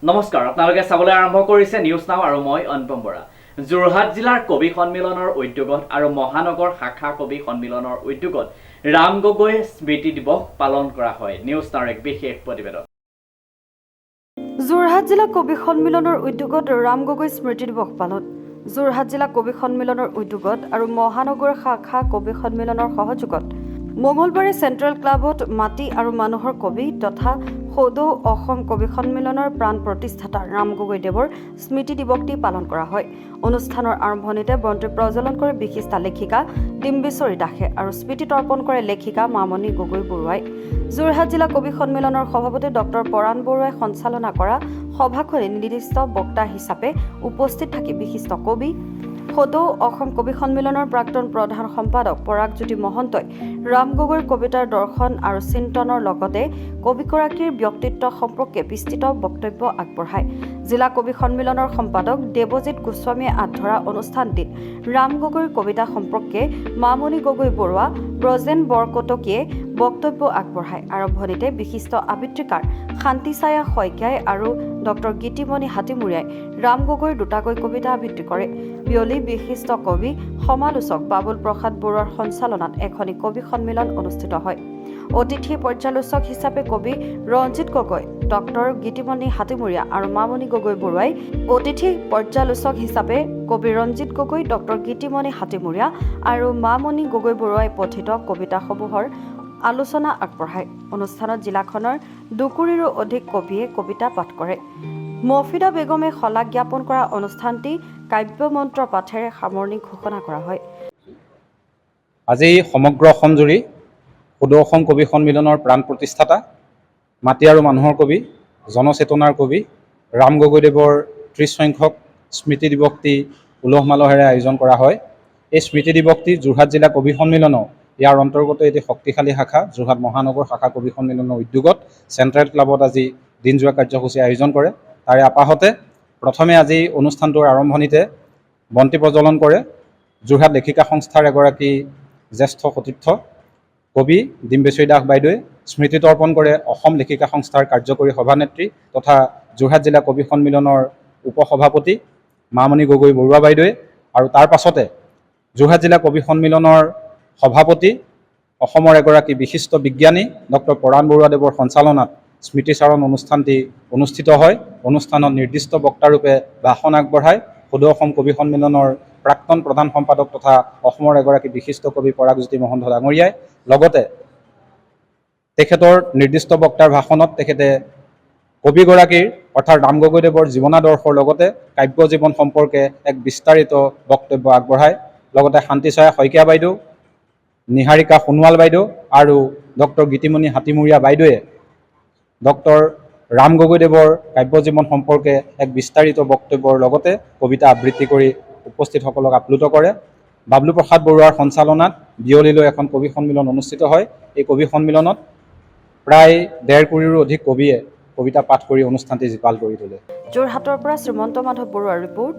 নমস্কাৰ, আপোনালোকে চাবলৈ আৰম্ভ কৰিছে নিউজ নাও আৰু মই অনুপম বৰা। যোৰহাট জিলাৰ কবি সন্মিলনৰ উদ্যোগত আৰু মহানগৰ শাখা কবি সন্মিলনৰ উদ্যোগত ৰাম গগৈ স্মৃতি দিৱস পালন কৰা হয়। নিউজ নাওৰ এক বিশেষ প্ৰতিবেদন। যোৰহাট জিলা কবি সন্মিলনৰ উদ্যোগত ৰাম গগৈ স্মৃতি দিৱস পালন। যোৰহাট জিলা কবি সন্মিলনৰ উদ্যোগত আৰু মহানগৰ শাখা কবি সন্মিলনৰ সহযোগত মঙলবাৰে চেণ্ট্ৰেল ক্লাবত মাটি আৰু মানুহৰ কবি তথা সদৌ অসম কবি সন্মিলনৰ প্ৰাণ প্ৰতিষ্ঠাতা ৰাম গগৈ দেৱৰ স্মৃতি দিৱসটি পালন কৰা হয়। অনুষ্ঠানৰ আৰম্ভণিতে বন্তি প্ৰজ্বলন কৰে বিশিষ্টা লেখিকা ডিম্বেশ্বৰী দাসে আৰু স্মৃতি তৰ্পণ কৰে লেখিকা মামণি গগৈ বৰুৱাই। যোৰহাট জিলা কবি সন্মিলনৰ সভাপতি ডক্টৰ পৰাণ বৰুৱাই সঞ্চালনা কৰা সভাখনি নিৰ্দিষ্ট বক্তা হিচাপে উপস্থিত থাকি বিশিষ্ট কবি সদৌ অসম কবি সন্মিলনৰ প্ৰাক্তন প্ৰধান সম্পাদক পৰাগজ্যোতি মহন্তই ৰাম গগৈৰ কবিতাৰ দৰ্শন আৰু চিন্তনৰ লগতে কবিগৰাকীৰ ব্যক্তিত্ব সম্পৰ্কে বিস্তৃত বক্তব্য আগবঢ়ায়। জিলা কবি সন্মিলনৰ সম্পাদক দেৱজিৎ গোস্বামীয়ে আধৰা অনুষ্ঠানটিত ৰাম গগৈৰ কবিতা সম্পৰ্কে মামণি গগৈ বৰুৱা ব্ৰজেন বৰকটকীয়ে বক্তব্য আগবঢ়ায়। আৰম্ভণিতে বিশিষ্ট আবৃত্তিকাৰ শান্তিছায়া শইকীয়াই আৰু ডক্টৰ গীতিমণি হাতীমুৰীয়াই ৰাম গগৈৰ দুটাকৈ কবিতা আবৃত্তি কৰে। বিয়লি বিশিষ্ট কবি সমালোচক বাবুল প্ৰসাদ বৰুৱাৰ সঞ্চালনাত এখনি কবি সন্মিলন অনুষ্ঠিত হয়। অতিথি পৰ্যালোচক হিচাপে কবি ৰঞ্জিত গগৈ, ডক্টৰ গীতিমণি হাতীমুৰীয়া আৰু মামণি গগৈ বৰুৱাই অতিথি পৰ্যালোচক হিচাপে কবি ৰঞ্জিত গগৈ, ডক্টৰ গীতিমণি হাতীমুৰীয়া আৰু মামণি গগৈ বৰুৱাই পঠিত কবিতাসমূহৰ আলোচনা আগবঢ়ায়। অনুষ্ঠানত জিলাখনৰ ২ অধিক কবিয়ে কবিতা পাঠ কৰে। মফিদা বেগমে শলাগ জ্ঞাপন কৰা অনুষ্ঠানটি কাব্যমন্ত্ৰ পাঠেৰে সামৰণি ঘোষণা কৰা হয়। আজি সমগ্ৰ অসমজুৰি সদৌ অসম কবি সন্মিলনৰ প্ৰাণ প্ৰতিষ্ঠাতা মাটি আৰু মানুহৰ কবি জনচেতনাৰ কবি ৰাম গগৈদেৱৰ ৩০ সংখ্যক স্মৃতি দিৱসটি উলহ মালহেৰে আয়োজন কৰা হয়। এই স্মৃতি দিৱসটি যোৰহাট জিলা কবি সন্মিলনো ইয়াৰ অন্তৰ্গত এটি শক্তিশালী শাখা যোৰহাট মহানগৰ শাখা কবি সন্মিলনৰ উদ্যোগত চেণ্ট্ৰেল ক্লাবত আজি দিনজোৰা কাৰ্যসূচী আয়োজন কৰে। তাৰে আপাহতে প্ৰথমে আজি অনুষ্ঠানটোৰ আৰম্ভণিতে বন্তি প্ৰজ্বলন কৰে যোৰহাট লেখিকা সংস্থাৰ এগৰাকী জ্যেষ্ঠ সতীৰ্থ কবি ডিম্বেশ্বৰী দাস বাইদেৱে। স্মৃতি তৰ্পণ কৰে অসম লেখিকা সংস্থাৰ কাৰ্যকৰী সভানেত্ৰী তথা যোৰহাট জিলা কবি সন্মিলনৰ উপসভাপতি মামণি গগৈ বৰুৱা বাইদেৱে। আৰু তাৰ পাছতে যোৰহাট জিলা কবি সন্মিলনৰ সভাপতি অসমৰ এগৰাকী বিশিষ্ট বিজ্ঞানী ডক্টৰ পৰাণ বৰুৱাদেৱৰ সঞ্চালনাত স্মৃতিচাৰণ অনুষ্ঠানটি অনুষ্ঠিত হয়। অনুষ্ঠানত নিৰ্দিষ্ট বক্তাৰূপে ভাষণ আগবঢ়ায় সদৌ অসম কবি সন্মিলনৰ প্ৰাক্তন প্ৰধান সম্পাদক তথা অসমৰ এগৰাকী বিশিষ্ট কবি পৰাগজ্যোতি মহন্ত ডাঙৰীয়াই। লগতে তেখেতৰ নিৰ্দিষ্ট বক্তাৰ ভাষণত তেখেতে কবিগৰাকীৰ অৰ্থাৎ ৰাম গগৈদেৱৰ জীৱনাদৰ্শৰ লগতে কাব্য জীৱন সম্পৰ্কে এক বিস্তাৰিত বক্তব্য আগবঢ়ায়। লগতে শান্তিছায়া শইকীয়া বাইদেউ, নিহাৰিকা সোণোৱাল বাইদেউ আৰু ডক্টৰ গীতিমণি হাতীমুৰীয়া বাইদেৱে ডক্টৰ ৰাম গগৈদেৱৰ কাব্য জীৱন সম্পৰ্কে এক বিস্তাৰিত বক্তব্যৰ লগতে কবিতা আবৃত্তি কৰি উপস্থিতসকলক আপ্লুত কৰে। বাবলু প্ৰসাদ বৰুৱাৰ সঞ্চালনাত বিয়লিলৈ এখন কবি সন্মিলন অনুষ্ঠিত হয়। এই কবি সন্মিলনত প্ৰায় ১.৫ কোটিৰো অধিক কবিয়ে কবিতা পাঠ কৰি অনুষ্ঠানটি জীপাল কৰি তোলে। যোৰহাটৰ পৰা শ্ৰীমন্ত মাধৱ বৰুৱাৰ ৰিপৰ্ট,